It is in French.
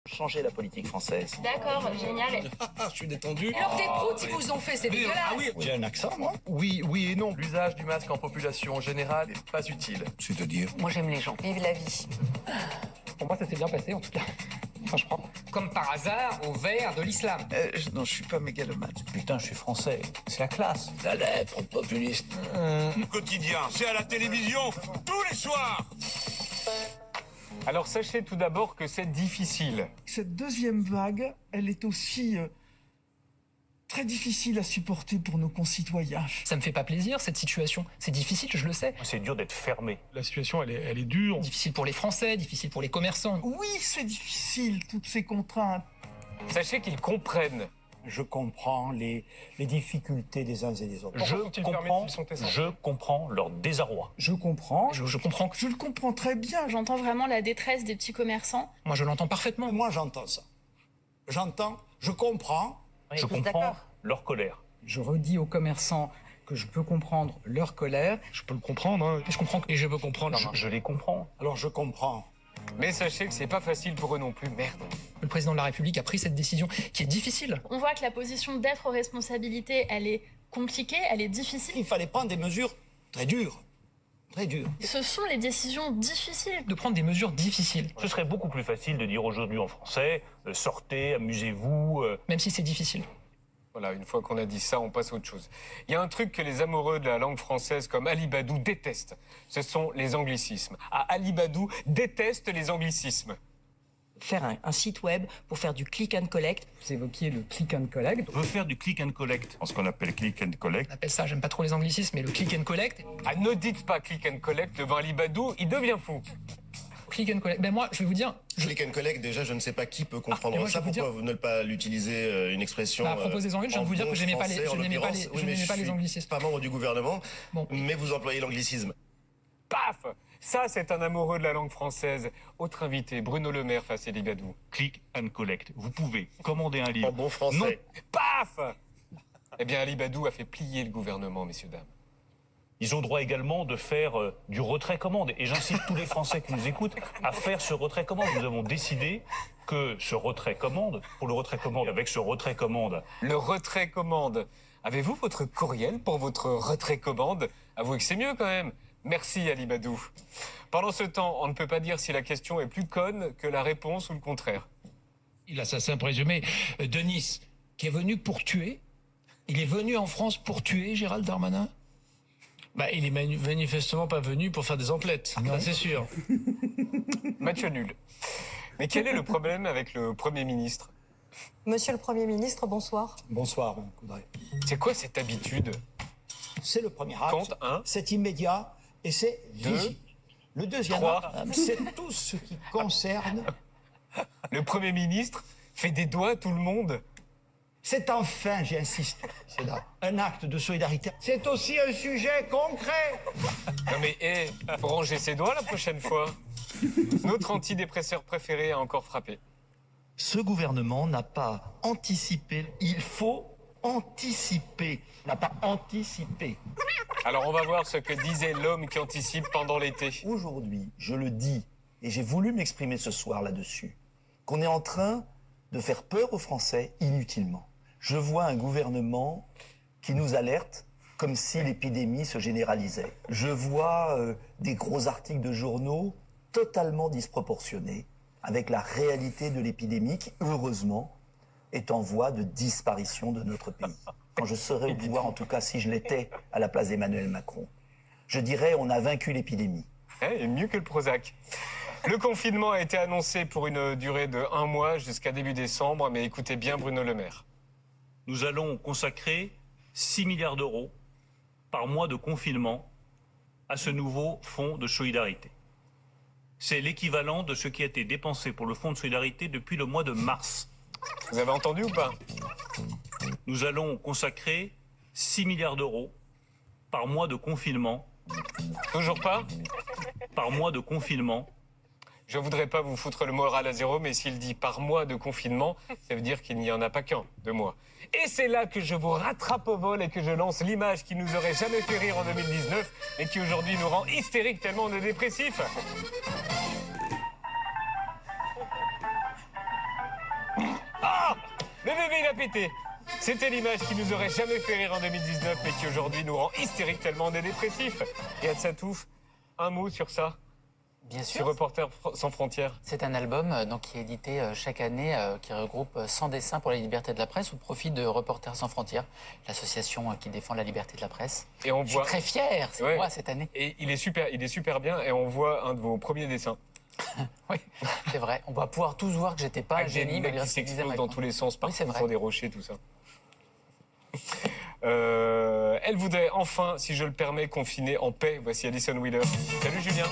changer la politique française. D'accord, génial. Je suis détendu. Alors des proutes, ils vous ont fait, c'est dégueulasse. Ah oui. J'ai un accent, moi. Oui et non. L'usage du masque en population générale n'est pas utile. C'est-à-dire? Moi j'aime les gens. Vive la vie. Pour moi, ça s'est bien passé, en tout cas. Franchement. Comme par hasard, au vert de l'islam. Non, je suis pas mégalomane. Putain, je suis français. C'est la classe. La lèpre populiste. Quotidien, c'est à la télévision, tous les soirs. Alors sachez tout d'abord que c'est difficile. Cette deuxième vague, elle est aussi très difficile à supporter pour nos concitoyens. Ça me fait pas plaisir, cette situation. C'est difficile, je le sais. C'est dur d'être fermé. La situation, elle est dure. Difficile pour les Français, difficile pour les commerçants. Oui, c'est difficile, toutes ces contraintes. Sachez qu'ils comprennent. Je comprends les difficultés des uns et des autres. Je comprends leur désarroi. Je comprends. Je comprends. Je le comprends très bien. J'entends vraiment la détresse des petits commerçants. Moi, je l'entends parfaitement. Moi, j'entends ça. Je comprends. Je comprends leur colère. Je redis aux commerçants que je peux comprendre leur colère. Je peux le comprendre, hein. Je comprends et je peux comprendre. Je les comprends. Alors, je comprends. Mais sachez que c'est pas facile pour eux non plus, merde. Le président de la République a pris cette décision qui est difficile. On voit que la position d'être aux responsabilités, elle est compliquée, elle est difficile. Il fallait prendre des mesures très dures. Très dures. Ce sont les décisions difficiles. De prendre des mesures difficiles. Ce serait beaucoup plus facile de dire aujourd'hui en français, sortez, amusez-vous. Même si c'est difficile. Voilà, une fois qu'on a dit ça, on passe à autre chose. Il y a un truc que les amoureux de la langue française comme Ali Badou détestent. Ce sont les anglicismes. Ali Badou déteste les anglicismes. Faire un site web pour faire du click and collect. Vous évoquiez le click and collect. On veut faire du click and collect. Ce qu'on appelle click and collect. On appelle ça, j'aime pas trop les anglicismes, mais le click and collect. Ne dites pas click and collect devant Ali Badou, il devient fou. Click and collect. Ben moi, je vais vous dire. Click and collect, déjà, je ne sais pas qui peut comprendre moi, ça. Pourquoi vous ne pas l'utiliser une expression à propos des anglais, je viens de vous dire que je n'aimais pas les anglicismes. Pas membre du gouvernement, bon. Mais vous employez l'anglicisme. Paf! Ça, c'est un amoureux de la langue française. Autre invité, Bruno Le Maire face à Ali Badou. Click and collect. Vous pouvez commander un livre. En bon français. Non. Paf! Eh bien, Ali Badou a fait plier le gouvernement, messieurs, dames. Ils ont droit également de faire du retrait-commande. Et j'incite tous les Français qui nous écoutent à faire ce retrait-commande. Nous avons décidé que ce retrait-commande, pour le retrait-commande, avec ce retrait-commande... Le retrait-commande. Avez-vous votre courriel pour votre retrait-commande? Avouez que c'est mieux quand même. Merci Ali Badou. Pendant ce temps, on ne peut pas dire si la question est plus conne que la réponse ou le contraire. L'assassin présumé de Nice, qui est venu pour tuer. Il est venu en France pour tuer Gérald Darmanin? Il est manifestement pas venu pour faire des emplettes, ça c'est sûr. Match nul. Mais quel est le problème avec le Premier ministre? Monsieur le Premier ministre, bonsoir. Bonsoir, mon Coudray. C'est quoi cette habitude? C'est le premier acte. Compte 1. C'est immédiat et c'est visible. Le deuxième acte, c'est tout ce qui concerne... Le Premier ministre fait des doigts à tout le monde. C'est enfin, j'insiste, c'est là, un acte de solidarité. C'est aussi un sujet concret. Non mais, faut ranger ses doigts la prochaine fois. Notre antidépresseur préféré a encore frappé. Ce gouvernement n'a pas anticipé. Il faut anticiper. N'a pas anticipé. Alors on va voir ce que disait l'homme qui anticipe pendant l'été. Aujourd'hui, je le dis, et j'ai voulu m'exprimer ce soir là-dessus, qu'on est en train de faire peur aux Français inutilement. Je vois un gouvernement qui nous alerte comme si l'épidémie se généralisait. Je vois des gros articles de journaux totalement disproportionnés avec la réalité de l'épidémie qui, heureusement, est en voie de disparition de notre pays. Quand je serai au pouvoir, en tout cas si je l'étais à la place d'Emmanuel Macron, je dirais on a vaincu l'épidémie. Et mieux que le Prozac. Le confinement a été annoncé pour une durée de 1 mois jusqu'à début décembre, mais écoutez bien Bruno Le Maire. Nous allons consacrer 6 milliards d'euros par mois de confinement à ce nouveau fonds de solidarité. C'est l'équivalent de ce qui a été dépensé pour le fonds de solidarité depuis le mois de mars. Vous avez entendu ou pas? Nous allons consacrer 6 milliards d'euros par mois de confinement. Toujours pas? Par mois de confinement. Je voudrais pas vous foutre le moral à zéro, mais s'il dit par mois de confinement, ça veut dire qu'il n'y en a pas qu'un de mois. Et c'est là que je vous rattrape au vol et que je lance l'image qui nous aurait jamais fait rire en 2019 et qui aujourd'hui nous rend hystériques tellement on est dépressifs. Ah! Le bébé, il a pété. C'était l'image qui nous aurait jamais fait rire en 2019, mais qui aujourd'hui nous rend hystériques tellement on est dépressifs. Et Atsatouf, un mot sur ça? Bien sûr. Sur Reporters sans frontières. C'est un album donc, qui est édité chaque année, qui regroupe 100 dessins pour la liberté de la presse au profit de Reporters sans frontières, l'association qui défend la liberté de la presse. Et on Je voit... suis très fier, c'est moi cette année. Et il est super bien, et on voit un de vos premiers dessins. Oui, c'est vrai. On va pouvoir tous voir que j'étais pas un génie, mais qui s'explose dans tous les sens, parfois sur des rochers, tout ça. Elle voudrait enfin, si je le permets, confiner en paix. Voici Alison Wheeler. Salut Julien.